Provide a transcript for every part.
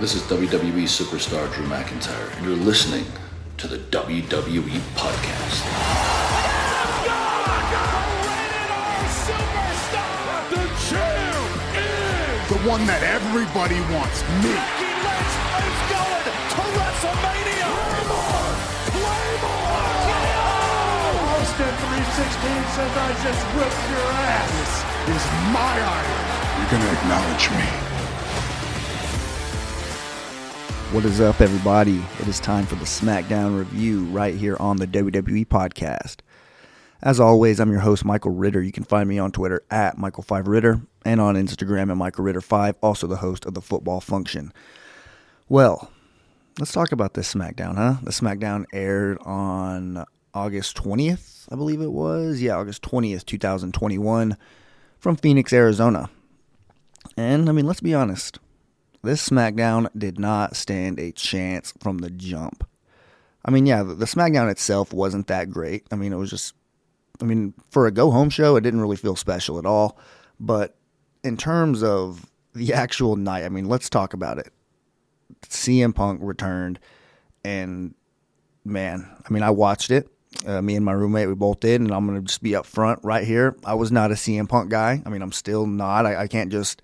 This is WWE superstar Drew McIntyre, and you're listening to the WWE Podcast. The champ is the one that everybody wants, me. Becky Lynch is going to WrestleMania. Claymore! Austin 316 says I just whipped your ass. This is my iron. You're gonna acknowledge me. What is up, everybody? It is time for the SmackDown review right here on the WWE Podcast. As always, I'm your host, Michael Ritter. You can find me on Twitter at Michael5Ritter and on Instagram at MichaelRitter5, also the host of the Football Function. Well, let's talk about this SmackDown, huh? The SmackDown aired on August 20th, I believe it was. Yeah, August 20th, 2021, from Phoenix, Arizona. And, let's be honest. This SmackDown did not stand a chance from the jump. The SmackDown itself wasn't that great. It was just, for a go-home show, it didn't really feel special at all. But in terms of the actual night, let's talk about it. CM Punk returned, and man, I watched it. Me and my roommate, we both did, and I'm going to just be up front right here. I was not a CM Punk guy. I'm still not. I can't just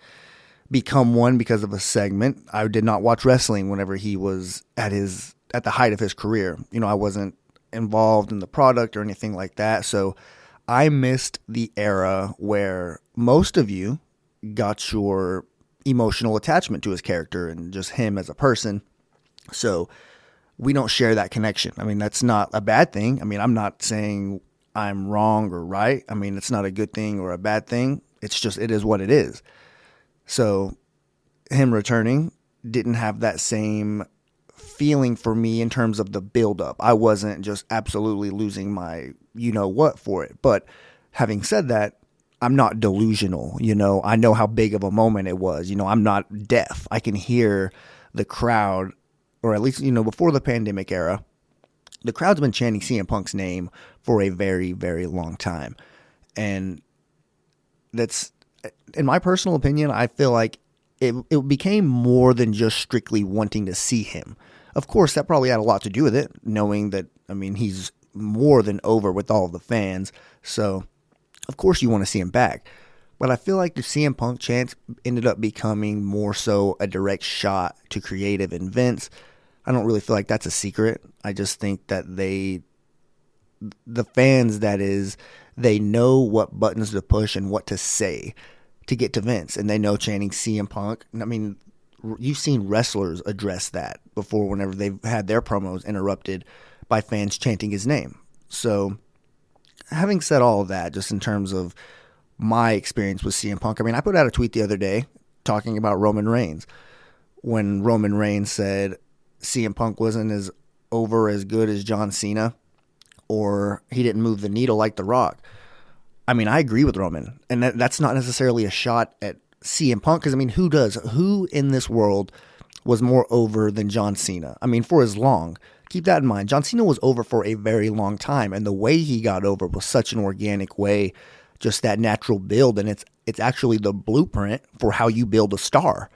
become one because of a segment. I did not watch wrestling whenever he was at the height of his career. I wasn't involved in the product or anything like that. So I missed the era where most of you got your emotional attachment to his character and just him as a person. So we don't share that connection. That's not a bad thing. I'm not saying I'm wrong or right. It's not a good thing or a bad thing. It's just, it is what it is. So him returning didn't have that same feeling for me in terms of the build-up. I wasn't just absolutely losing my you-know-what for it. But having said that, I'm not delusional. I know how big of a moment it was. I'm not deaf. I can hear the crowd, or at least, before the pandemic era, the crowd's been chanting CM Punk's name for a very, very long time. And that's, in my personal opinion, I feel like it became more than just strictly wanting to see him. Of course, that probably had a lot to do with it, knowing that, he's more than over with all of the fans. So, of course, you want to see him back. But I feel like the CM Punk chance ended up becoming more so a direct shot to creative and Vince. I don't really feel like that's a secret. I just think that the fans, that is, they know what buttons to push and what to say to get to Vince, and they know chanting CM Punk. You've seen wrestlers address that before whenever they've had their promos interrupted by fans chanting his name. So, having said all of that, just in terms of my experience with CM Punk, I put out a tweet the other day talking about Roman Reigns. When Roman Reigns said CM Punk wasn't as good as John Cena, or he didn't move the needle like The Rock. I agree with Roman, and that's not necessarily a shot at CM Punk, because, who in this world was more over than John Cena? For as long. Keep that in mind. John Cena was over for a very long time, and the way he got over was such an organic way, just that natural build, and it's actually the blueprint for how you build a star.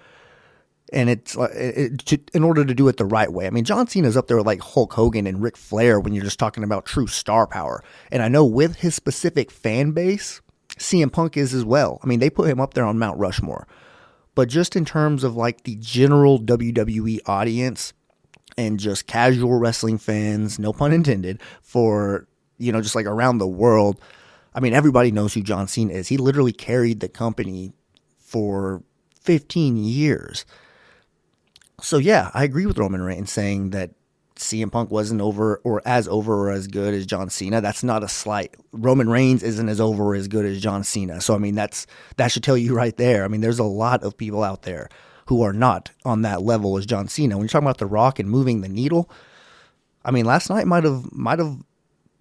And in order to do it the right way. John Cena's up there with like Hulk Hogan and Ric Flair when you're just talking about true star power. And I know with his specific fan base, CM Punk is as well. They put him up there on Mount Rushmore. But just in terms of like the general WWE audience and just casual wrestling fans, no pun intended, for, just like around the world, everybody knows who John Cena is. He literally carried the company for 15 years. So yeah, I agree with Roman Reigns saying that CM Punk wasn't over or as good as John Cena. That's not a slight. Roman Reigns isn't as over or as good as John Cena. So that should tell you right there. There's a lot of people out there who are not on that level as John Cena. When you're talking about The Rock and moving the needle, last night might have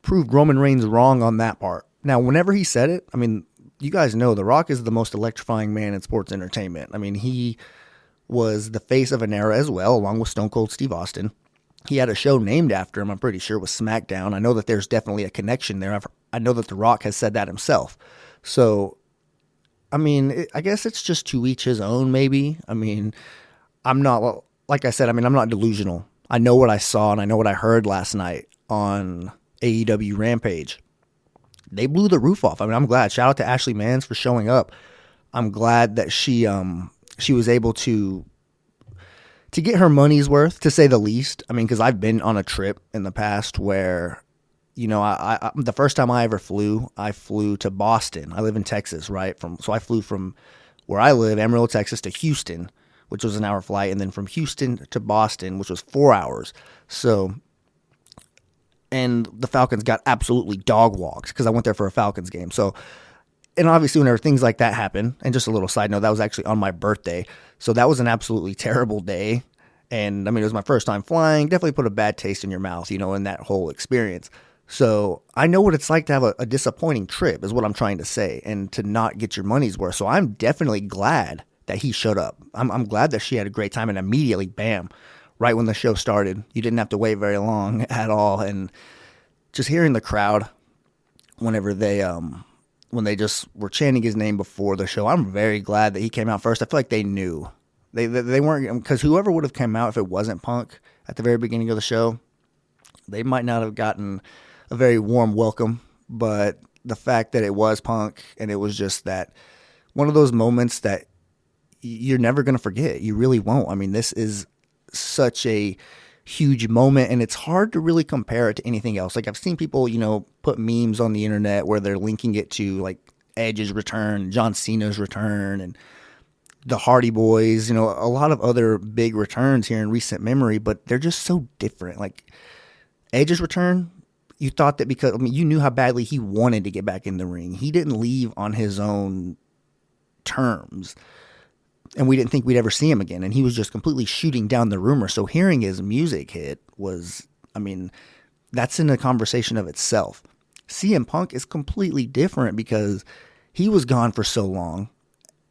proved Roman Reigns wrong on that part. Now, whenever he said it, you guys know The Rock is the most electrifying man in sports entertainment. He was the face of an era as well, along with Stone Cold Steve Austin. He had a show named after him, I'm pretty sure, was SmackDown. I know that there's definitely a connection there. I know that The Rock has said that himself. So, I guess it's just to each his own, maybe. I'm not like I said, I mean, I'm not delusional. I know what I saw and I know what I heard last night on AEW Rampage. They blew the roof off. I mean, I'm glad. Shout out to Ashley Mans for showing up. I'm glad that she was able to get her money's worth, to say the least. I mean, because I've been on a trip in the past where, you know, I the first time I ever flew, I flew to Boston. I live in Texas, right? So I flew from where I live, Amarillo, Texas, to Houston, which was an hour flight, and then from Houston to Boston, which was 4 hours. So, and the Falcons got absolutely dog walked because I went there for a Falcons game. So, and obviously whenever things like that happen, and just a little side note, that was actually on my birthday. So that was an absolutely terrible day. And I mean, it was my first time flying, definitely put a bad taste in your mouth, you know, in that whole experience. So I know what it's like to have a disappointing trip, is what I'm trying to say, and to not get your money's worth. So I'm definitely glad that he showed up. I'm glad that she had a great time, and immediately, bam, right when the show started, you didn't have to wait very long at all. And just hearing the crowd whenever when they just were chanting his name before the show, I'm very glad that he came out first. I feel like they knew. They weren't, because whoever would have come out if it wasn't Punk at the very beginning of the show, they might not have gotten a very warm welcome. But the fact that it was Punk, and it was just that one of those moments that you're never going to forget. You really won't. I mean, this is such a huge moment, and it's hard to really compare it to anything else. Like, I've seen people, you know, put memes on the internet where they're linking it to like Edge's return, John Cena's return, and the Hardy Boys, you know, a lot of other big returns here in recent memory, but they're just so different. Like Edge's return, you thought that because, I mean, you knew how badly he wanted to get back in the ring. He didn't leave on his own terms, and we didn't think we'd ever see him again. And he was just completely shooting down the rumor. So hearing his music hit was, I mean, that's in a conversation of itself. CM Punk is completely different because he was gone for so long,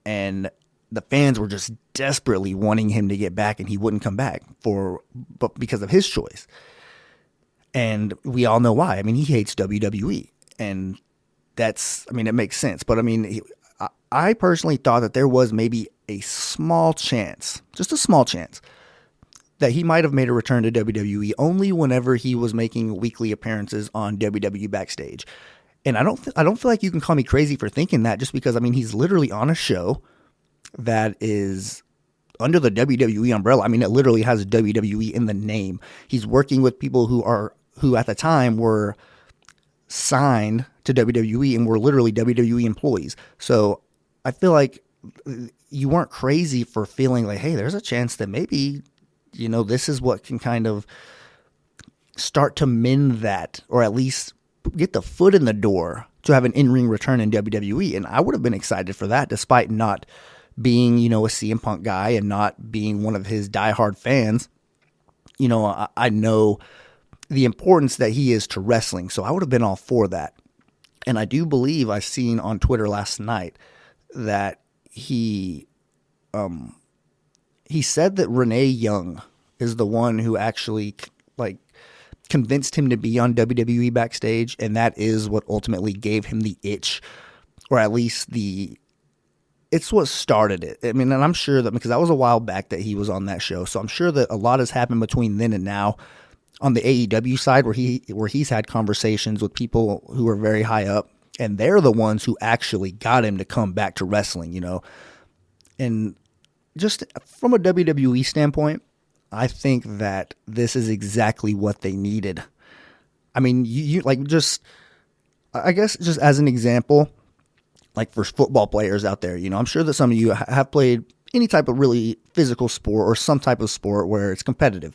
and the fans were just desperately wanting him to get back, and he wouldn't come back but because of his choice. And we all know why. I mean, he hates WWE, and that's, I mean, it makes sense. But I mean, I personally thought that there was maybe a small chance, just a small chance, that he might have made a return to WWE only whenever he was making weekly appearances on WWE Backstage. And I don't feel like you can call me crazy for thinking that, just because, I mean, he's literally on a show that is under the WWE umbrella. I mean, it literally has WWE in the name. He's working with people who at the time were signed to WWE and were literally WWE employees. So I feel like you weren't crazy for feeling like, hey, there's a chance that maybe, you know, this is what can kind of start to mend that, or at least get the foot in the door to have an in-ring return in WWE. And I would have been excited for that, despite not being, you know, a CM Punk guy and not being one of his diehard fans. You know, I know the importance that he is to wrestling, so I would have been all for that. And I do believe I seen on Twitter last night that he said that Renee Young is the one who actually like convinced him to be on WWE Backstage, and that is what ultimately gave him the itch, or at least it's what started it. I mean, and I'm sure that, because that was a while back that he was on that show, so I'm sure that a lot has happened between then and now on the AEW side, where he's had conversations with people who are very high up, and they're the ones who actually got him to come back to wrestling, you know. And just from a WWE standpoint, I think that this is exactly what they needed. I mean, you like, just, I guess, just as an example, like for football players out there, you know, I'm sure that some of you have played any type of really physical sport or some type of sport where it's competitive.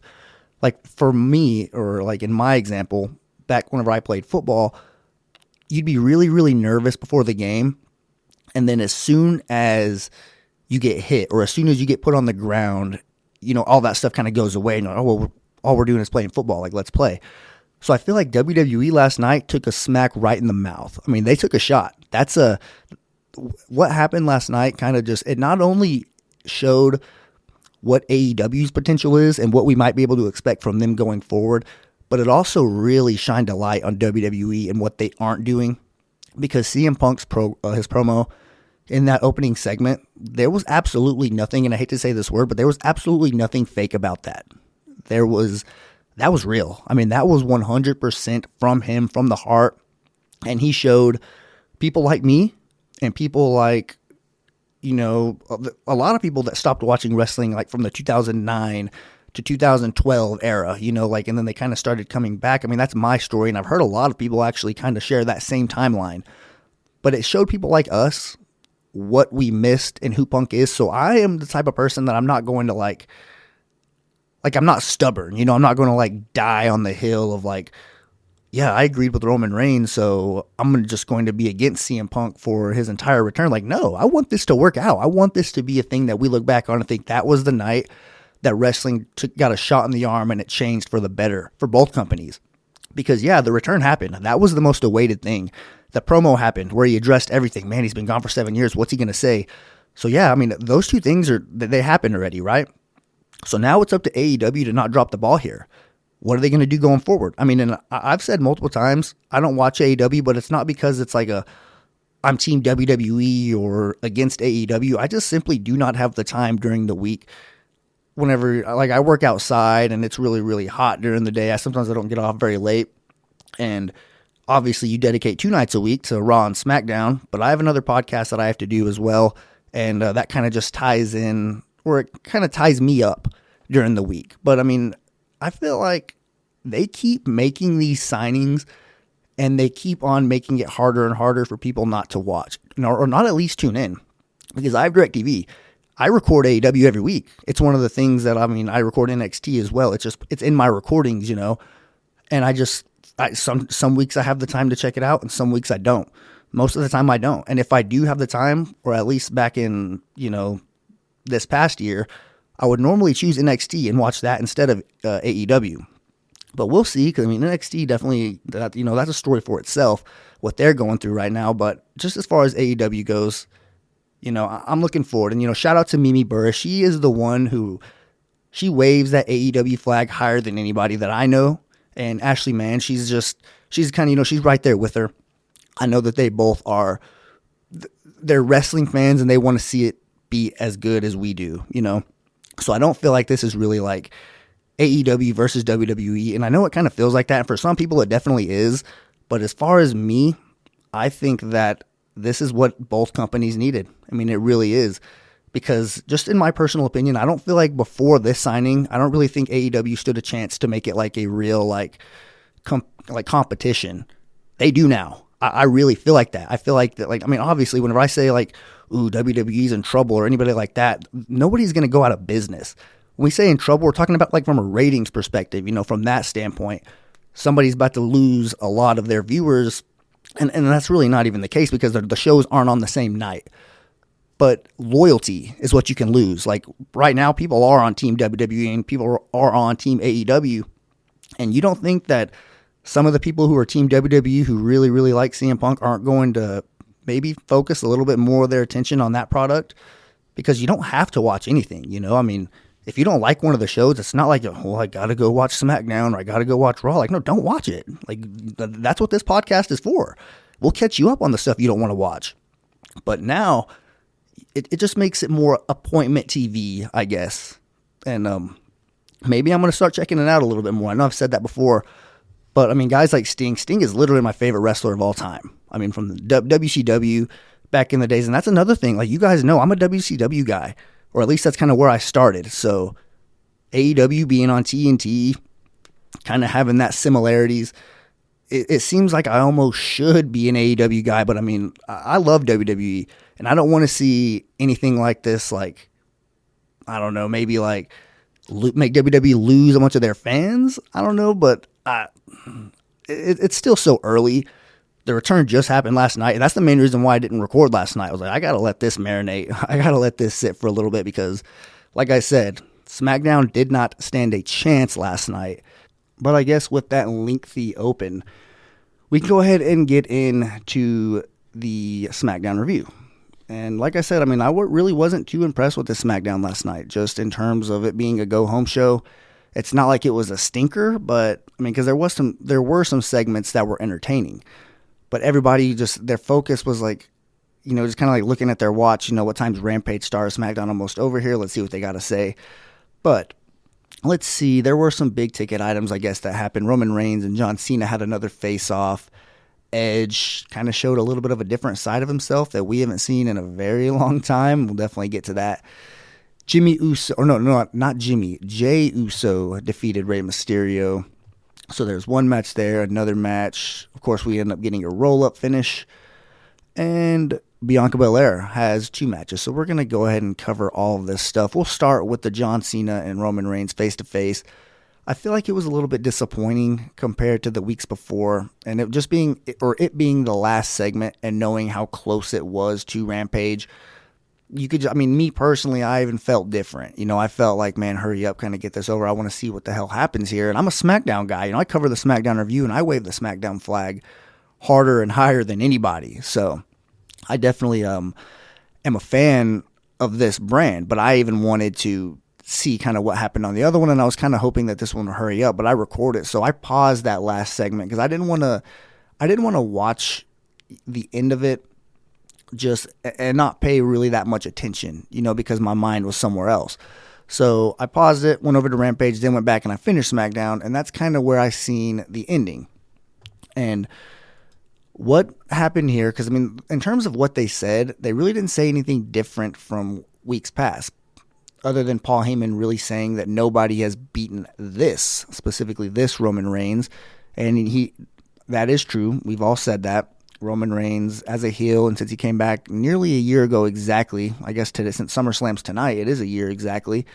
Like for me, or like in my example, back whenever I played football, you'd be really, really nervous before the game. And then as soon as you get hit, or as soon as you get put on the ground, you know, all that stuff kind of goes away. And, oh, well, all we're doing is playing football. Like, let's play. So I feel like WWE last night took a smack right in the mouth. I mean, they took a shot. What happened last night kind of just, it not only showed what AEW's potential is and what we might be able to expect from them going forward, but it also really shined a light on WWE and what they aren't doing, because CM Punk's his promo, in that opening segment, there was absolutely nothing, and I hate to say this word, but there was absolutely nothing fake about that. That was real. I mean, that was 100% from him, from the heart, and he showed people like me and people like, a lot of people that stopped watching wrestling like from the 2009 to 2012 era, and then they kind of started coming back. I mean, that's my story, and I've heard a lot of people actually kind of share that same timeline. But it showed people like us what we missed and who Punk is. So I am the type of person that I'm not going to like I'm not stubborn. I'm not going to like die on the hill of like, yeah, I agreed with Roman Reigns, so I'm just going to be against CM Punk for his entire return. Like, no, I want this to work out. I want this to be a thing that we look back on and think that was the night that wrestling got a shot in the arm and it changed for the better for both companies. Because, yeah, the return happened. That was the most awaited thing. The promo happened where he addressed everything. Man, he's been gone for 7 years. What's he going to say? So, yeah, I mean, those two things they happened already, right? So now it's up to AEW to not drop the ball here. What are they going to do going forward? I mean, and I've said multiple times, I don't watch AEW, but it's not because it's like I'm team WWE or against AEW. I just simply do not have the time during the week. Whenever, like, I work outside and it's really, really hot during the day. Sometimes I don't get off very late. And obviously you dedicate 2 nights a week to Raw and SmackDown, but I have another podcast that I have to do as well. And that kind of just ties in, or it kind of ties me up during the week. But I mean, I feel like they keep making these signings and they keep on making it harder and harder for people not to watch or not at least tune in, because I have DirecTV. I record AEW every week. It's one of the things that, I mean, I record NXT as well. It's in my recordings, and some weeks I have the time to check it out and some weeks I don't. Most of the time I don't. And if I do have the time, or at least back in, this past year, I would normally choose NXT and watch that instead of AEW. But we'll see, because I mean, NXT definitely, that's a story for itself, what they're going through right now. But just as far as AEW goes, I'm looking forward. And, shout out to Mimi Burr. She is the one who, she waves that AEW flag higher than anybody that I know. And Ashley Mann, she's kind of, she's right there with her. I know that they both are, they're wrestling fans and they want to see it be as good as we do, So I don't feel like this is really like AEW versus WWE. And I know it kind of feels like that. And for some people, it definitely is. But as far as me, I think that this is what both companies needed. I mean, it really is. Because just in my personal opinion, I don't feel like before this signing, I don't really think AEW stood a chance to make it like a real competition. They do now. I really feel like that. I feel like that. Like, I mean, obviously, whenever I say like, "Ooh, WWE's in trouble" or anybody like that, nobody's going to go out of business. When we say in trouble, we're talking about like from a ratings perspective. From that standpoint, somebody's about to lose a lot of their viewers, and that's really not even the case because the shows aren't on the same night. But loyalty is what you can lose. Like right now, people are on Team WWE and people are on Team AEW. And you don't think that some of the people who are Team WWE who really, really like CM Punk aren't going to maybe focus a little bit more of their attention on that product? Because you don't have to watch anything, I mean, if you don't like one of the shows, it's not like, well, I got to go watch SmackDown or I got to go watch Raw. Like, no, don't watch it. Like, that's what this podcast is for. We'll catch you up on the stuff you don't want to watch. But now, it just makes it more appointment TV, I guess. And maybe I'm going to start checking it out a little bit more. I know I've said that before. But, I mean, guys like Sting. Sting is literally my favorite wrestler of all time. I mean, from the WCW back in the days. And that's another thing. Like, you guys know, I'm a WCW guy. Or at least that's kind of where I started. So, AEW being on TNT, kind of having that similarities. It seems like I almost should be an AEW guy. But, I mean, I love WWE. And I don't want to see anything like this, like, I don't know, maybe like make WWE lose a bunch of their fans. I don't know, but it's still so early. The return just happened last night, and that's the main reason why I didn't record last night. I was like, I got to let this marinate. I got to let this sit for a little bit because, like I said, SmackDown did not stand a chance last night. But I guess with that lengthy open, we can go ahead and get into the SmackDown review. And like I said, I mean, I really wasn't too impressed with the SmackDown last night, just in terms of it being a go-home show. It's not like it was a stinker, but, I mean, because there were some segments that were entertaining. But everybody just, their focus was like, just kind of like looking at their watch, what time's Rampage starts, SmackDown almost over here. Let's see what they got to say. But let's see. There were some big ticket items, I guess, that happened. Roman Reigns and John Cena had another face-off. Edge kind of showed a little bit of a different side of himself that we haven't seen in a very long time. We'll definitely get to that. Jey Uso defeated Rey Mysterio. So there's one match there, another match. Of course, we end up getting a roll-up finish. And Bianca Belair has 2 matches. So we're going to go ahead and cover all of this stuff. We'll start with the John Cena and Roman Reigns face-to-face. I feel like it was a little bit disappointing compared to the weeks before. And it being the last segment and knowing how close it was to Rampage, me personally, I even felt different. I felt like, man, hurry up, kind of get this over. I want to see what the hell happens here. And I'm a SmackDown guy. I cover the SmackDown review, and I wave the SmackDown flag harder and higher than anybody. So I definitely am a fan of this brand, but I even wanted to see kind of what happened on the other one, and I was kind of hoping that this one would hurry up, but I recorded. So I paused that last segment because I didn't want to watch the end of it and not pay really that much attention, because my mind was somewhere else. So I paused it, went over to Rampage, then went back and I finished SmackDown, and that's kind of where I seen the ending. And what happened here, because in terms of what they said, they really didn't say anything different from weeks past, other than Paul Heyman really saying that nobody has beaten specifically this Roman Reigns. And that is true. We've all said that. Roman Reigns as a heel, and since he came back nearly a year ago exactly, I guess today, since SummerSlam's tonight, it is a year exactly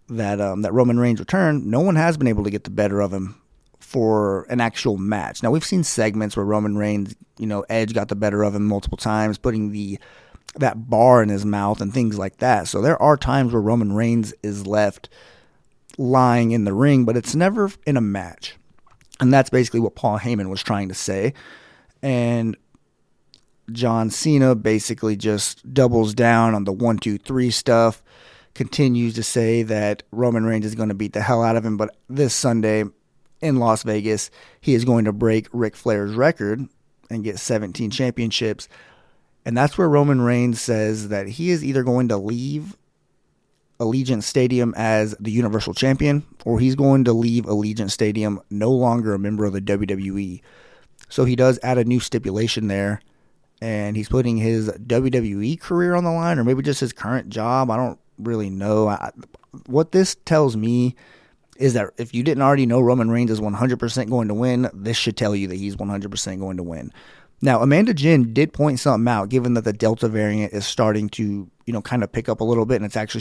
that Roman Reigns returned. No one has been able to get the better of him for an actual match. Now, we've seen segments where Roman Reigns, Edge got the better of him multiple times, putting that bar in his mouth and things like that. So there are times where Roman Reigns is left lying in the ring, but it's never in a match. And that's basically what Paul Heyman was trying to say. And John Cena basically just doubles down on the 1, 2, 3 stuff, continues to say that Roman Reigns is going to beat the hell out of him, but this Sunday in Las Vegas, he is going to break Ric Flair's record and get 17 championships. And that's where Roman Reigns says that he is either going to leave Allegiant Stadium as the Universal Champion, or he's going to leave Allegiant Stadium no longer a member of the WWE. So he does add a new stipulation there, and he's putting his WWE career on the line, or maybe just his current job. I don't really know. What this tells me is that if you didn't already know Roman Reigns is 100% going to win, this should tell you that he's 100% going to win. Now, Amanda Jinn did point something out, given that the Delta variant is starting to, kind of pick up a little bit, and it's actually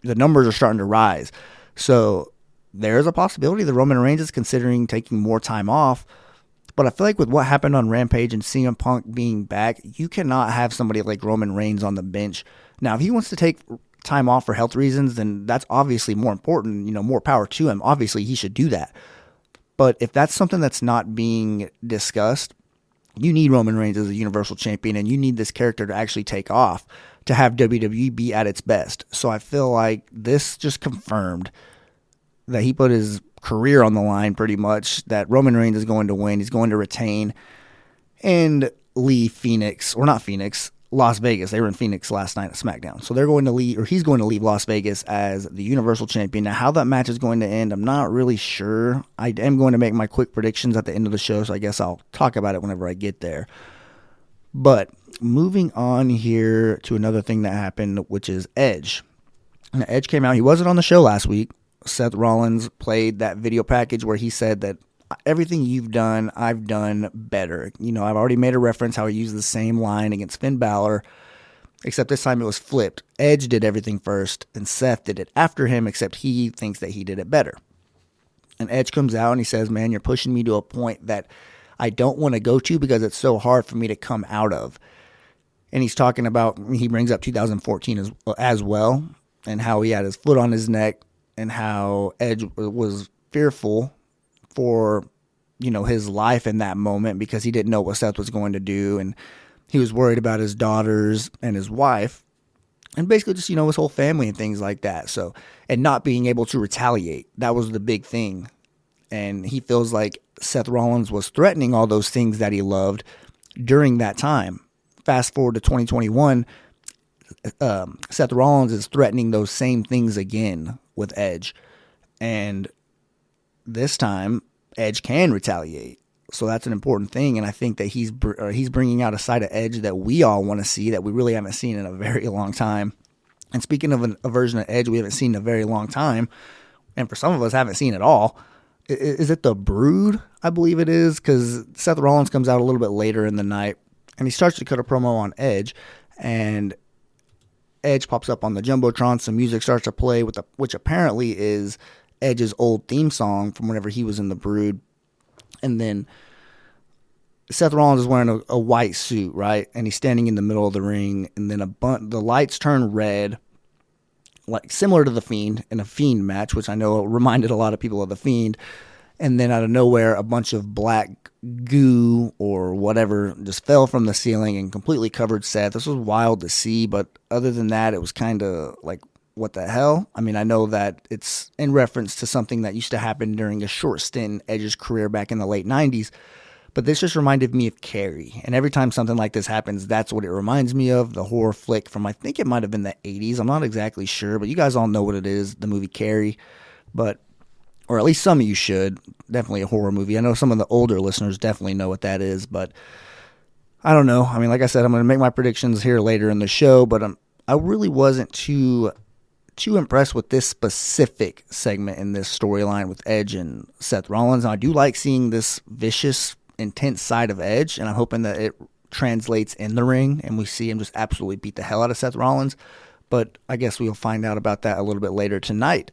the numbers are starting to rise. So there's a possibility that Roman Reigns is considering taking more time off. But I feel like with what happened on Rampage and CM Punk being back, you cannot have somebody like Roman Reigns on the bench. Now, if he wants to take time off for health reasons, then that's obviously more important, more power to him. Obviously, he should do that. But if that's something that's not being discussed, you need Roman Reigns as a Universal Champion, and you need this character to actually take off to have WWE be at its best. So I feel like this just confirmed that he put his career on the line pretty much, that Roman Reigns is going to win, he's going to retain, and leave Las Vegas. They were in Phoenix last night at SmackDown. So he's going to leave Las Vegas as the Universal Champion. Now, how that match is going to end, I'm not really sure. I am going to make my quick predictions at the end of the show, so I guess I'll talk about it whenever I get there. But moving on here to another thing that happened, which is Edge. Now, Edge came out. He wasn't on the show last week. Seth Rollins played that video package where he said that everything you've done, I've done better. I've already made a reference how he used the same line against Finn Balor, except this time it was flipped. Edge did everything first, and Seth did it after him, except he thinks that he did it better. And Edge comes out and he says, man, you're pushing me to a point that I don't want to go to because it's so hard for me to come out of. And he's talking about, he brings up 2014 as well, and how he had his foot on his neck, and how Edge was fearful for, his life in that moment because he didn't know what Seth was going to do, and he was worried about his daughters and his wife, and basically just, his whole family and things like that. So, and not being able to retaliate, that was the big thing. And he feels like Seth Rollins was threatening all those things that he loved during that time. fast forward to 2021, Seth Rollins is threatening those same things again with Edge. And this time, Edge can retaliate. So that's an important thing, and I think that he's bringing out a side of Edge that we all want to see, that we really haven't seen in a very long time. And speaking of a version of Edge we haven't seen in a very long time, and for some of us haven't seen at all, is it the Brood? I believe it is, because Seth Rollins comes out a little bit later in the night, and he starts to cut a promo on Edge, and Edge pops up on the Jumbotron. Some music starts to play, which apparently is Edge's old theme song from whenever he was in the Brood. And then Seth Rollins is wearing a white suit, right? And he's standing in the middle of the ring. And then the lights turn red, like similar to The Fiend in a Fiend match, which I know reminded a lot of people of The Fiend. And then out of nowhere, a bunch of black goo or whatever just fell from the ceiling and completely covered Seth. This was wild to see, but other than that, it was kind of like, what the hell? I mean, I know that it's in reference to something that used to happen during a short stint in Edge's career back in the late 90s, but this just reminded me of Carrie. And every time something like this happens, that's what it reminds me of, the horror flick from, I think it might have been the 80s. I'm not exactly sure, but you guys all know what it is, the movie Carrie. Or at least some of you should. Definitely a horror movie. I know some of the older listeners definitely know what that is, but I don't know. I mean, like I said, I'm going to make my predictions here later in the show, but I really wasn't too impressed with this specific segment in this storyline with Edge and Seth Rollins. And I do like seeing this vicious, intense side of Edge, and I'm hoping that it translates in the ring and we see him just absolutely beat the hell out of Seth Rollins. But I guess we'll find out about that a little bit later tonight.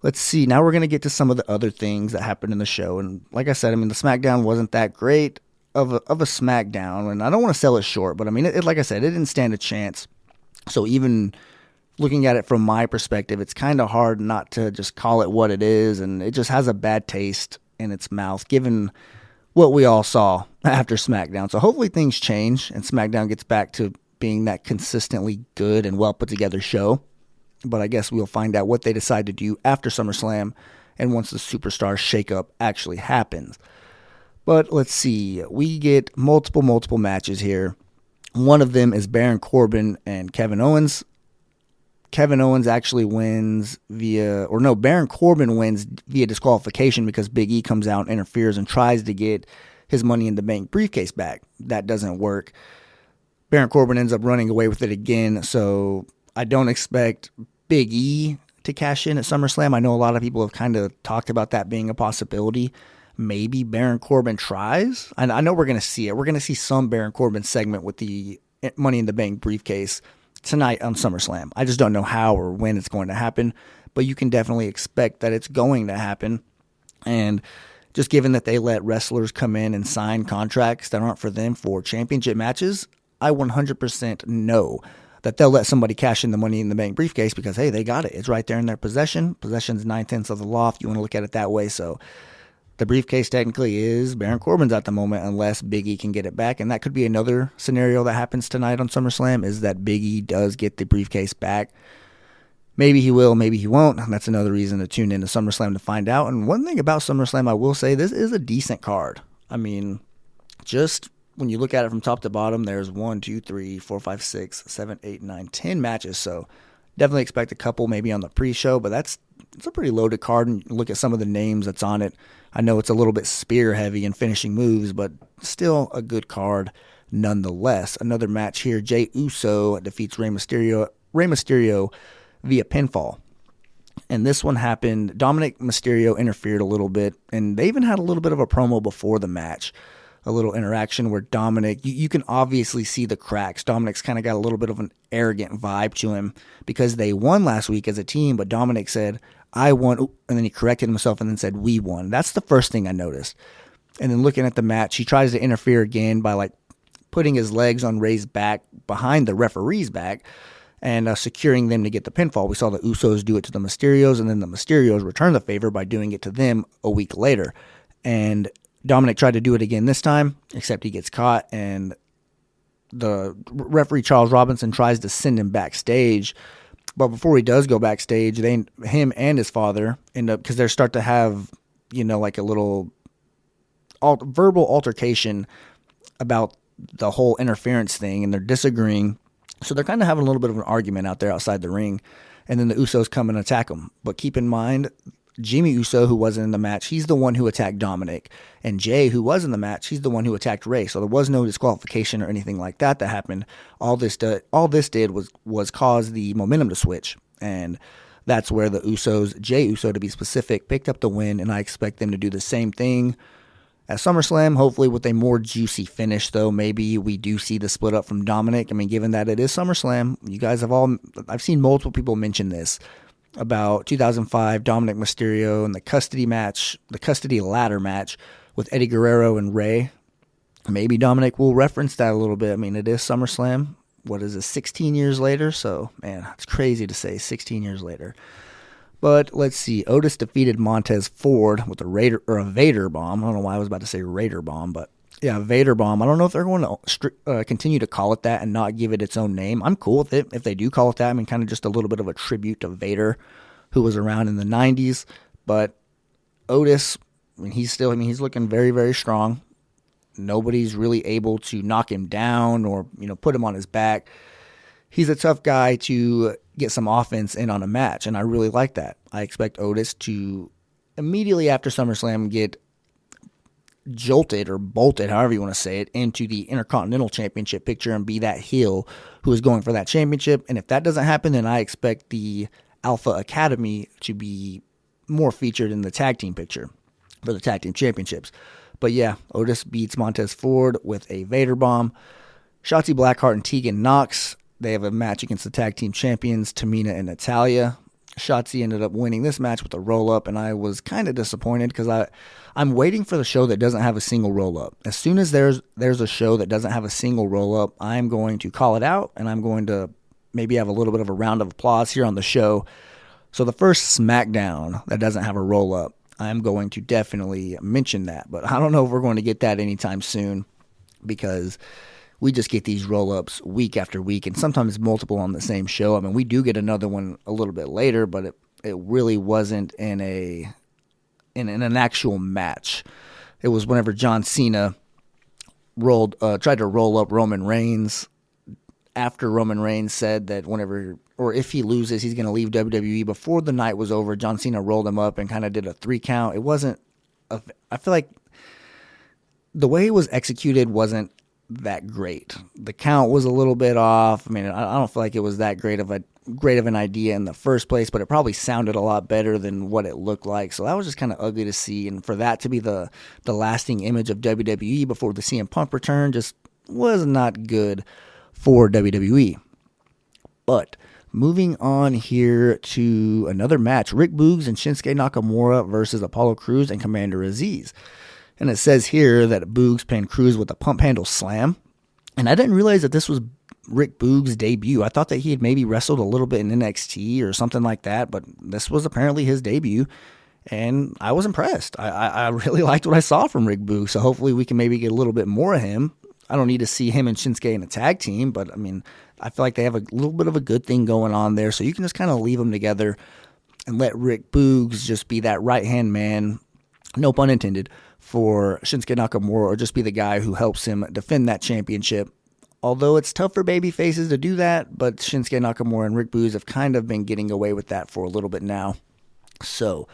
Let's see. Now we're going to get to some of the other things that happened in the show. And like I said, I mean, the SmackDown wasn't that great of a SmackDown, and I don't want to sell it short, but I mean, like I said, it didn't stand a chance. So even looking at it from my perspective, it's kind of hard not to just call it what it is, and it just has a bad taste in its mouth, given what we all saw after SmackDown. So hopefully things change, and SmackDown gets back to being that consistently good and well put together show. But I guess we'll find out what they decide to do after SummerSlam and once the Superstar shakeup actually happens. But let's see. We get multiple matches here. One of them is Baron Corbin and Kevin Owens. Kevin Owens actually wins Baron Corbin wins via disqualification because Big E comes out and interferes and tries to get his Money in the Bank briefcase back. That doesn't work. Baron Corbin ends up running away with it again, so I don't expect Big E to cash in at SummerSlam. I know a lot of people have kind of talked about that being a possibility. Maybe Baron Corbin tries. I know we're going to see it. We're going to see some Baron Corbin segment with the Money in the Bank briefcase tonight on SummerSlam. I just don't know how or when it's going to happen, but you can definitely expect that it's going to happen. And just given that they let wrestlers come in and sign contracts that aren't for them for championship matches, I 100% know that they'll let somebody cash in the Money in the Bank briefcase because, hey, they got it. It's right there in their possession. Possession's 9/10 of the law if you want to look at it that way. So the briefcase technically is Baron Corbin's at the moment unless Big E can get it back. And that could be another scenario that happens tonight on SummerSlam is that Big E does get the briefcase back. Maybe he will, maybe he won't. That's another reason to tune into SummerSlam to find out. And one thing about SummerSlam, I will say, this is a decent card. I mean, just when you look at it from top to bottom, there's 1, 2, 3, 4, 5, 6, 7, 8, 9, 10 matches. So definitely expect a couple maybe on the pre-show, but it's a pretty loaded card. And look at some of the names that's on it. I know it's a little bit spear heavy in finishing moves, but still a good card nonetheless. Another match here, Jey Uso defeats Rey Mysterio via pinfall. And this one happened, Dominic Mysterio interfered a little bit, and they even had a little bit of a promo before the match. A little interaction where Dominic, you can obviously see the cracks. Dominic's kind of got a little bit of an arrogant vibe to him because they won last week as a team, but Dominic said, I won, and then he corrected himself and then said, we won. That's the first thing I noticed. And then looking at the match, he tries to interfere again by putting his legs on Rey's back behind the referee's back and securing them to get the pinfall. We saw the Usos do it to the Mysterios, and then the Mysterios return the favor by doing it to them a week later. And Dominic tried to do it again this time, except he gets caught, and the referee Charles Robinson tries to send him backstage. But before he does go backstage, him and his father end up, because they start to have, like a little verbal altercation about the whole interference thing, and they're disagreeing. So they're kind of having a little bit of an argument out there outside the ring, and then the Usos come and attack them. But keep in mind, Jimmy Uso, who wasn't in the match, he's the one who attacked Dominic. And Jay, who was in the match, he's the one who attacked Ray. So there was no disqualification or anything like that happened. All this did was cause the momentum to switch. And that's where the Usos, Jay Uso to be specific, picked up the win. And I expect them to do the same thing at SummerSlam, hopefully with a more juicy finish, though. Maybe we do see the split up from Dominic. I mean, given that it is SummerSlam, you guys I've seen multiple people mention this about 2005 Dominic Mysterio and the custody ladder match with Eddie Guerrero and Ray. Maybe Dominic will reference that a little bit. I mean, it is SummerSlam. What is it, 16 years later? So, man, it's crazy to say 16 years later. But let's see. Otis defeated Montez Ford with a Vader bomb. I don't know why I was about to say Raider bomb, but yeah, Vader bomb. I don't know if they're going to continue to call it that and not give it its own name. I'm cool with it if they do call it that. I mean, kind of just a little bit of a tribute to Vader, who was around in the 90s. But Otis, he's looking very, very strong. Nobody's really able to knock him down or, put him on his back. He's a tough guy to get some offense in on a match, and I really like that. I expect Otis to immediately after SummerSlam get jolted or bolted, however you want to say it, into the Intercontinental Championship picture and be that heel who is going for that championship. And if that doesn't happen, then I expect the Alpha Academy to be more featured in the tag team picture for the tag team championships. But yeah, Otis beats Montez Ford with a Vader bomb. Shotzi Blackheart and Tegan Nox, they have a match against the tag team champions, Tamina and Natalya. Shotzi ended up winning this match with a roll-up, and I was kind of disappointed because I'm waiting for the show that doesn't have a single roll-up. As soon as there's a show that doesn't have a single roll-up, I'm going to call it out, and I'm going to maybe have a little bit of a round of applause here on the show. So the first SmackDown that doesn't have a roll-up, I'm going to definitely mention that. But I don't know if we're going to get that anytime soon because we just get these roll-ups week after week and sometimes multiple on the same show. I mean, we do get another one a little bit later, but it really wasn't in an actual match. It was whenever John Cena tried to roll up Roman Reigns after Roman Reigns said that if he loses, he's going to leave WWE. Before the night was over, John Cena rolled him up and kind of did a 3 count. I feel like the way it was executed wasn't that great. The count was a little bit off. I mean, I don't feel like it was that great of an idea in the first place, but it probably sounded a lot better than what it looked like. So that was just kind of ugly to see. And for that to be the lasting image of WWE before the CM Punk return just was not good for WWE. But moving on here to another match, Rick Boogs and Shinsuke Nakamura versus Apollo Crews and Commander Aziz. And it says here that Boogs pinned Crews with a pump handle slam. And I didn't realize that this was Rick Boogs' debut. I thought that he had maybe wrestled a little bit in NXT or something like that, but this was apparently his debut. And I was impressed. I really liked what I saw from Rick Boogs, so hopefully we can maybe get a little bit more of him. I don't need to see him and Shinsuke in a tag team, but I mean, I feel like they have a little bit of a good thing going on there, so you can just kind of leave them together and let Rick Boogs just be that right-hand man, no pun intended, for Shinsuke Nakamura, or just be the guy who helps him defend that championship. Although it's tough for baby faces to do that, but Shinsuke Nakamura and Rick Boogs have kind of been getting away with that for a little bit now. So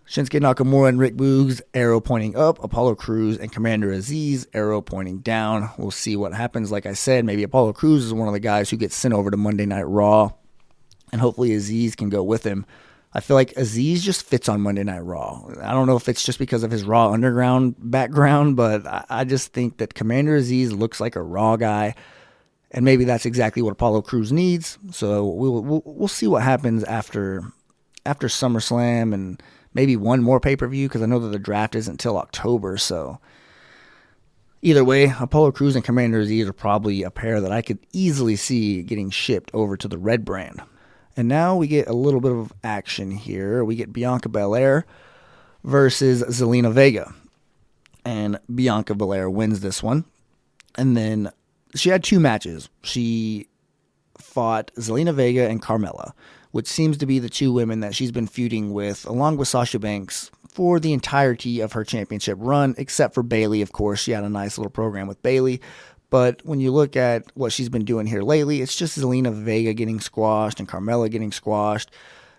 Shinsuke Nakamura and Rick Boogs, arrow pointing up. Apollo Crews and Commander Aziz, arrow pointing down. We'll see what happens. Like I said, maybe Apollo Crews is one of the guys who gets sent over to Monday Night Raw, and hopefully Aziz can go with him. I feel like Aziz just fits on Monday Night Raw. I don't know if it's just because of his Raw Underground background, but I just think that Commander Aziz looks like a Raw guy, and maybe that's exactly what Apollo Crews needs. So we'll see what happens after SummerSlam and maybe one more pay-per-view, because I know that the draft isn't until October. So either way, Apollo Crews and Commander Aziz are probably a pair that I could easily see getting shipped over to the Red brand. And now we get a little bit of action here. We get Bianca Belair versus Zelina Vega. And Bianca Belair wins this one. And then she had 2 matches. She fought Zelina Vega and Carmella, which seems to be the 2 women that she's been feuding with, along with Sasha Banks, for the entirety of her championship run, except for Bayley, of course. She had a nice little program with Bayley. But when you look at what she's been doing here lately, it's just Zelina Vega getting squashed and Carmella getting squashed.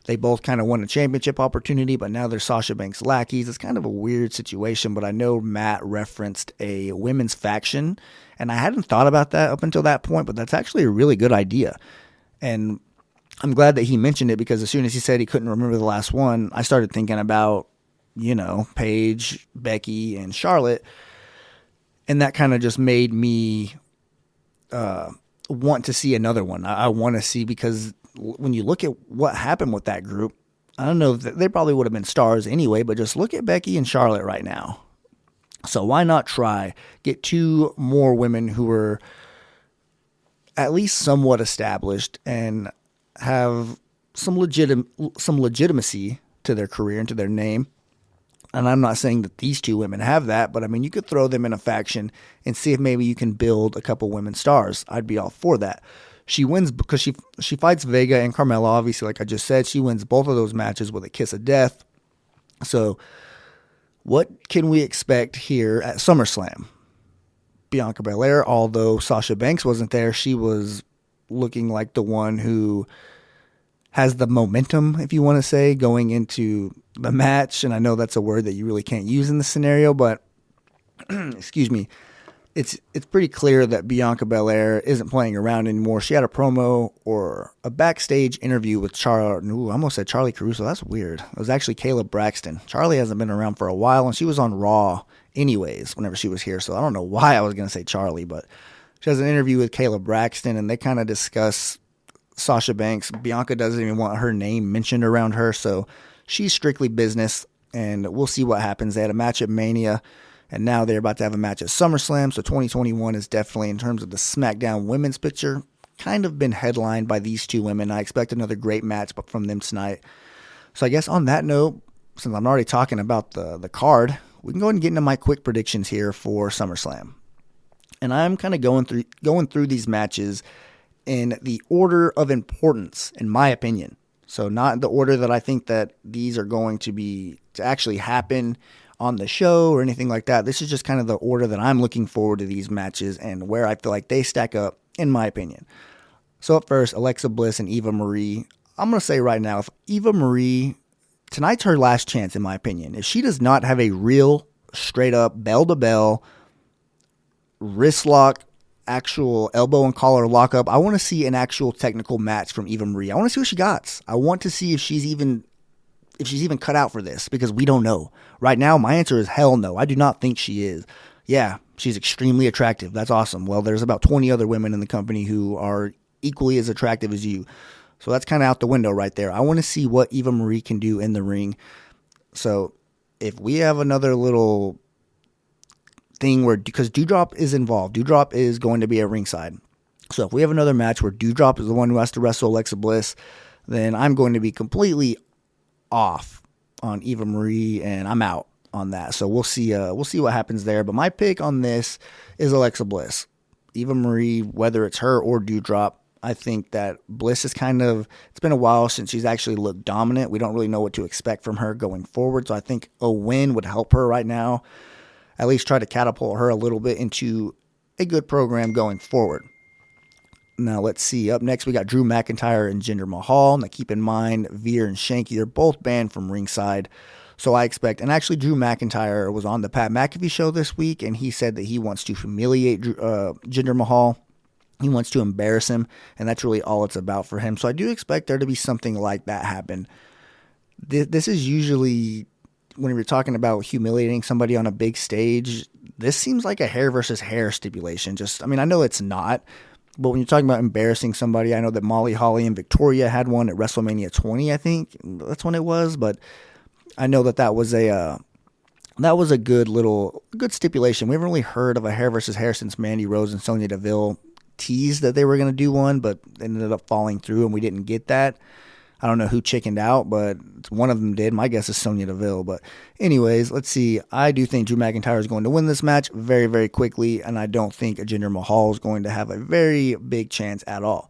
They both kind of won a championship opportunity, but now they're Sasha Banks' lackeys. It's kind of a weird situation, but I know Matt referenced a women's faction, and I hadn't thought about that up until that point, but that's actually a really good idea. And I'm glad that he mentioned it, because as soon as he said he couldn't remember the last one, I started thinking about, Paige, Becky, and Charlotte. And that kind of just made me want to see another one. I want to see, because when you look at what happened with that group, I don't know, they probably would have been stars anyway, but just look at Becky and Charlotte right now. So why not try get two more women who are at least somewhat established and have some legitimacy to their career and to their name. And I'm not saying that these two women have that, but I mean, you could throw them in a faction and see if maybe you can build a couple women stars. I'd be all for that. She wins because she fights Vega and Carmella, obviously, like I just said. She wins both of those matches with a kiss of death. So what can we expect here at SummerSlam? Bianca Belair, although Sasha Banks wasn't there, she was looking like the one who has the momentum, if you want to say, going into the match. And I know that's a word that you really can't use in this scenario, but excuse me, it's pretty clear that Bianca Belair isn't playing around anymore. She had a promo or a backstage interview with I almost said Charlie Caruso. That's weird. It was actually Caleb Braxton. Charlie hasn't been around for a while, and she was on Raw anyways whenever she was here. So I don't know why I was going to say Charlie, but she has an interview with Caleb Braxton, and they kind of discuss Sasha Banks. Bianca doesn't even want her name mentioned around her, so she's strictly business, and we'll see what happens. They had a match at Mania, and now they're about to have a match at SummerSlam, so 2021 is definitely, in terms of the SmackDown women's picture, kind of been headlined by these two women. I expect another great match from them tonight. So I guess on that note, since I'm already talking about the card, we can go ahead and get into my quick predictions here for SummerSlam. And I'm kind of going through these matches in the order of importance, in my opinion. So not in the order that I think that these are going to actually happen on the show or anything like that. This is just kind of the order that I'm looking forward to these matches and where I feel like they stack up, in my opinion. So up first, Alexa Bliss and Eva Marie. I'm going to say right now, if Eva Marie, tonight's her last chance, in my opinion. If she does not have a real, straight up, bell-to-bell, wrist lock, actual elbow and collar lockup, I want to see an actual technical match from Eva Marie. I want to see what she got. I want to see if she's even cut out for this, because we don't know. Right now, my answer is hell no. I do not think she is. Yeah, she's extremely attractive. That's awesome. Well, there's about 20 other women in the company who are equally as attractive as you. So that's kind of out the window right there. I want to see what Eva Marie can do in the ring. So if we have another little thing where, because Doudrop is involved, Doudrop is going to be at ringside. So if we have another match where Doudrop is the one who has to wrestle Alexa Bliss, then I'm going to be completely off on Eva Marie, and I'm out on that. So we'll see what happens there. But my pick on this is Alexa Bliss. Eva Marie, whether it's her or Doudrop, I think that Bliss is it's been a while since she's actually looked dominant. We don't really know what to expect from her going forward. So I think a win would help her right now. At least try to catapult her a little bit into a good program going forward. Now let's see. Up next, we got Drew McIntyre and Jinder Mahal. Now keep in mind, Veer and Shanky, they're both banned from ringside. So I expect, and actually Drew McIntyre was on the Pat McAfee show this week, and he said that he wants to humiliate Jinder Mahal. He wants to embarrass him, and that's really all it's about for him. So I do expect there to be something like that happen. This is usually, when you're talking about humiliating somebody on a big stage, this seems like a hair versus hair stipulation. I know it's not, but when you're talking about embarrassing somebody, I know that Molly Holly and Victoria had one at WrestleMania 20, I think. That's when it was, but I know that was a good stipulation. We haven't really heard of a hair versus hair since Mandy Rose and Sonya Deville teased that they were going to do one, but ended up falling through and we didn't get that. I don't know who chickened out, but one of them did. My guess is Sonya Deville. But anyways, let's see. I do think Drew McIntyre is going to win this match very, very quickly, and I don't think Jinder Mahal is going to have a very big chance at all.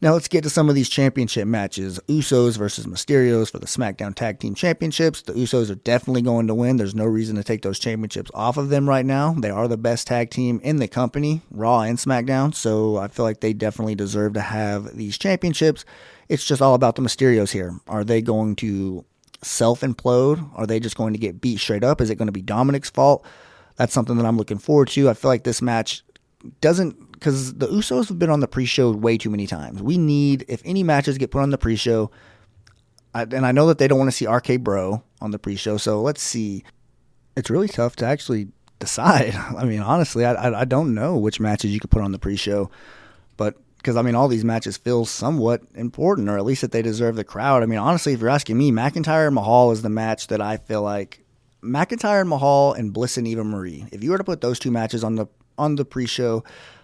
Now let's get to some of these championship matches. Usos versus Mysterios for the SmackDown Tag Team Championships. The Usos are definitely going to win. There's no reason to take those championships off of them right now. They are the best tag team in the company, Raw and SmackDown, so I feel like they definitely deserve to have these championships. It's just all about the Mysterios here. Are they going to self-implode? Are they just going to get beat straight up? Is it going to be Dominic's fault? That's something that I'm looking forward to. I feel like this match doesn't, because the Usos have been on the pre-show way too many times. We need, if any matches get put on the pre-show, and I know that they don't want to see RK Bro on the pre-show, so let's see. It's really tough to actually decide. I mean, honestly, I don't know which matches you could put on the pre-show, but because, I mean, all these matches feel somewhat important, or at least that they deserve the crowd. I mean, honestly, if you're asking me, McIntyre and Mahal is the match that I feel like, McIntyre and Mahal and Bliss and Eva Marie. If you were to put those two matches on the pre-show,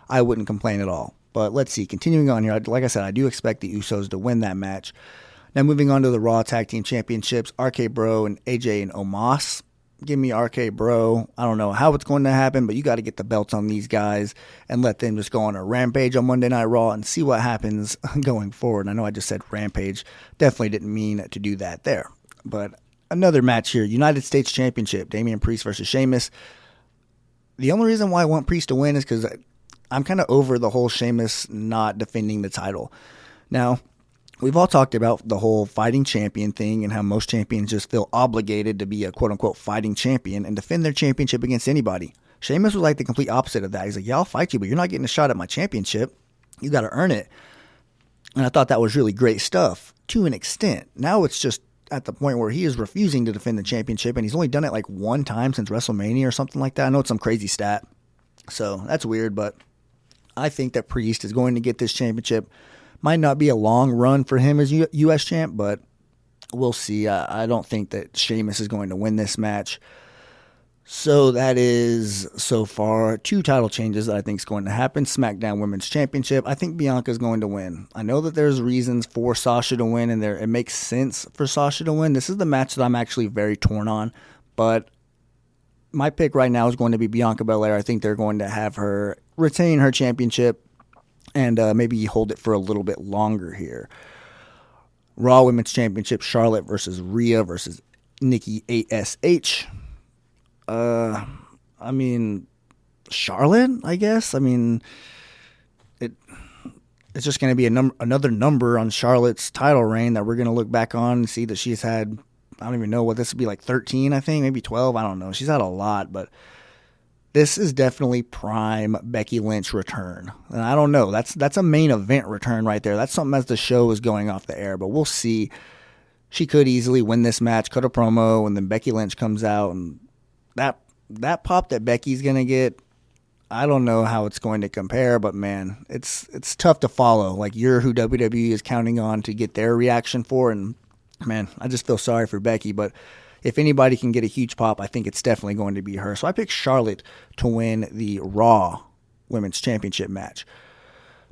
I wouldn't complain at all. But let's see. Continuing on here, like I said, I do expect the Usos to win that match. Now moving on to the Raw Tag Team Championships, RK Bro and AJ and Omos. Give me RK Bro. I don't know how it's going to happen, but you got to get the belts on these guys and let them just go on a rampage on Monday Night Raw and see what happens going forward. I know I just said rampage. Definitely didn't mean to do that there. But another match here, United States Championship, Damian Priest versus Sheamus. The only reason why I want Priest to win is because I'm kind of over the whole Sheamus not defending the title. Now, we've all talked about the whole fighting champion thing and how most champions just feel obligated to be a quote-unquote fighting champion and defend their championship against anybody. Sheamus was like the complete opposite of that. He's like, yeah, I'll fight you, but you're not getting a shot at my championship. You got to earn it. And I thought that was really great stuff to an extent. Now it's just at the point where he is refusing to defend the championship, and he's only done it like one time since WrestleMania or something like that. I know it's some crazy stat, so that's weird, but I think that Priest is going to get this championship. Might not be a long run for him as U.S. champ, but we'll see. I don't think that Sheamus is going to win this match. So that is, so far, 2 title changes that I think is going to happen. SmackDown Women's Championship. I think Bianca is going to win. I know that there's reasons for Sasha to win, and it makes sense for Sasha to win. This is the match that I'm actually very torn on, but my pick right now is going to be Bianca Belair. I think they're going to have her retain her championship and maybe hold it for a little bit longer here. Raw Women's Championship, Charlotte versus Rhea versus Nikki ASH. I mean, Charlotte, I guess. I mean, it's just going to be another number on Charlotte's title reign that we're going to look back on and see that she's had, I don't even know what this would be, like 13, I think, maybe 12. I don't know. She's had a lot, but this is definitely prime Becky Lynch return. And I don't know. That's a main event return right there. That's something as the show is going off the air, but we'll see. She could easily win this match, cut a promo, and then Becky Lynch comes out, and that pop that Becky's going to get, I don't know how it's going to compare, but man, it's tough to follow. Like, you're who WWE is counting on to get their reaction for, and man, I just feel sorry for Becky, but if anybody can get a huge pop, I think it's definitely going to be her. So I picked Charlotte to win the Raw Women's Championship match.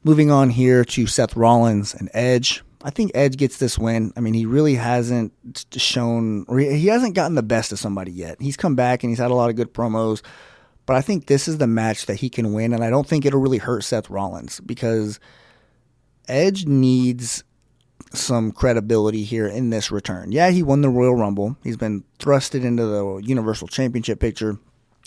Moving on here to Seth Rollins and Edge. I think Edge gets this win. I mean, he really hasn't shown, or he hasn't gotten the best of somebody yet. He's come back and he's had a lot of good promos, but I think this is the match that he can win, and I don't think it'll really hurt Seth Rollins because Edge needs some credibility here in this return. Yeah, he won the Royal Rumble. He's been thrusted into the Universal Championship picture,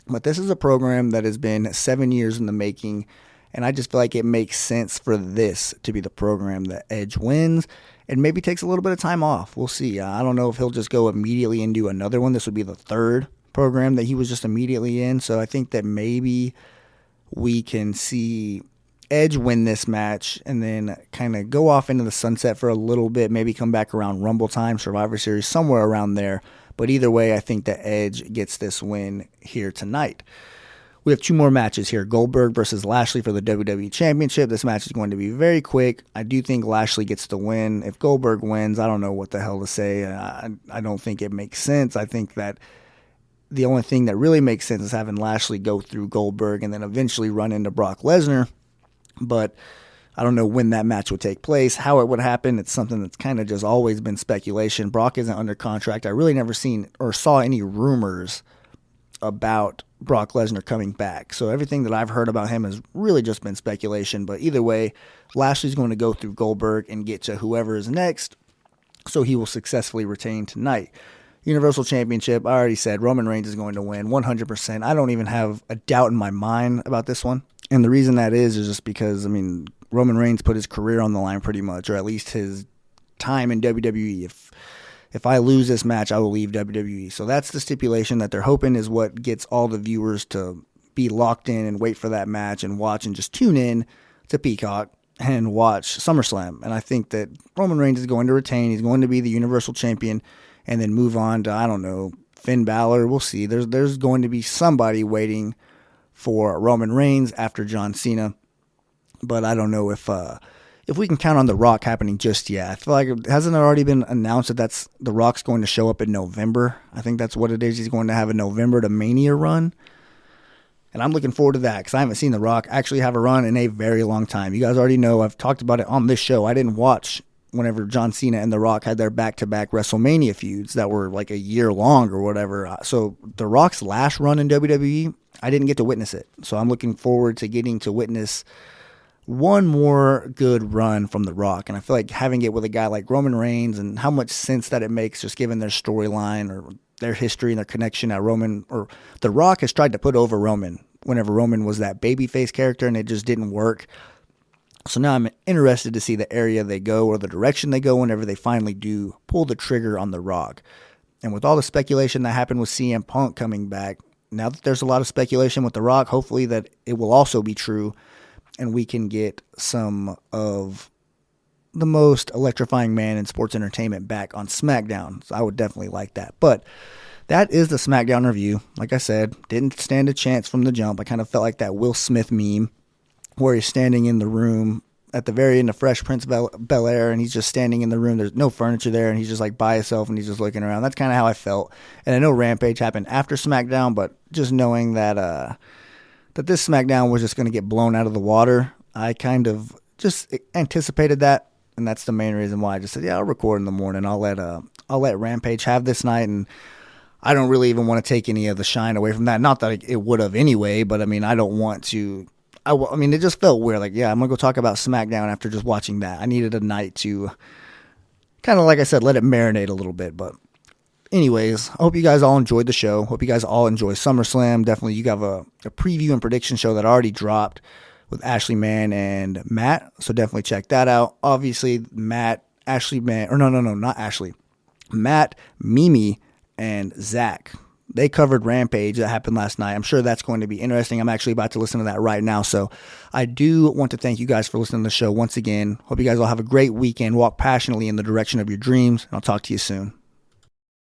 but this is a program that has been 7 years in the making, and I just feel like it makes sense for this to be the program that Edge wins and maybe takes a little bit of time off. We'll see. I don't know if he'll just go immediately into another one. This would be the 3rd program that he was just immediately in, so I think that maybe we can see Edge win this match and then kind of go off into the sunset for a little bit, maybe come back around Rumble time, Survivor Series, somewhere around there. But either way, I think that Edge gets this win here tonight. We have 2 more matches here. Goldberg versus Lashley for the WWE Championship. This match is going to be very quick. I do think Lashley gets the win. If Goldberg wins, I don't know what the hell to say. I don't think it makes sense. I think that the only thing that really makes sense is having Lashley go through Goldberg and then eventually run into Brock Lesnar. But I don't know when that match would take place, how it would happen. It's something that's kind of just always been speculation. Brock isn't under contract. I really never seen or saw any rumors about Brock Lesnar coming back. So everything that I've heard about him has really just been speculation. But either way, Lashley's going to go through Goldberg and get to whoever is next, so he will successfully retain tonight. Universal Championship, I already said Roman Reigns is going to win 100%. I don't even have a doubt in my mind about this one. And the reason that is just because, Roman Reigns put his career on the line pretty much, or at least his time in WWE. If I lose this match, I will leave WWE. So that's the stipulation that they're hoping is what gets all the viewers to be locked in and wait for that match and watch and just tune in to Peacock and watch SummerSlam. And I think that Roman Reigns is going to retain. He's going to be the Universal Champion and then move on to, I don't know, Finn Balor. We'll see. There's going to be somebody waiting for Roman Reigns after John Cena. But I don't know if we can count on The Rock happening just yet. I feel like hasn't it already been announced that The Rock's going to show up in November? I think that's what it is. He's going to have a November to Mania run. And I'm looking forward to that because I haven't seen The Rock actually have a run in a very long time. You guys already know I've talked about it on this show. I didn't watch whenever John Cena and The Rock had their back-to-back WrestleMania feuds that were like a year long or whatever. So The Rock's last run in WWE, I didn't get to witness it. So I'm looking forward to getting to witness one more good run from The Rock. And I feel like having it with a guy like Roman Reigns and how much sense that it makes just given their storyline or their history and their connection at Roman, or The Rock has tried to put over Roman whenever Roman was that babyface character and it just didn't work. So now I'm interested to see the area they go or the direction they go whenever they finally do pull the trigger on The Rock. And with all the speculation that happened with CM Punk coming back, now that there's a lot of speculation with The Rock, hopefully that it will also be true and we can get some of the most electrifying man in sports entertainment back on SmackDown. So I would definitely like that. But that is the SmackDown review. Like I said, didn't stand a chance from the jump. I kind of felt like that Will Smith meme where he's standing in the room at the very end of Fresh Prince of Bel-Air, and he's just standing in the room. There's no furniture there, and he's just like by himself, and he's just looking around. That's kind of how I felt. And I know Rampage happened after SmackDown, but just knowing that that this SmackDown was just going to get blown out of the water, I kind of just anticipated that, and that's the main reason why I just said, yeah, I'll record in the morning. I'll let Rampage have this night, and I don't really even want to take any of the shine away from that. Not that it would have anyway, but I don't want to. It just felt weird. Like, yeah, I'm going to go talk about SmackDown after just watching that. I needed a night to kind of, like I said, let it marinate a little bit. But anyways, I hope you guys all enjoyed the show. Hope you guys all enjoy SummerSlam. Definitely, you got a preview and prediction show that already dropped with Ashley Mann and Matt. So definitely check that out. Obviously, Matt, Mimi, and Zach. They covered Rampage that happened last night. I'm sure that's going to be interesting. I'm actually about to listen to that right now. So I do want to thank you guys for listening to the show once again. Hope you guys all have a great weekend. Walk passionately in the direction of your dreams. And I'll talk to you soon.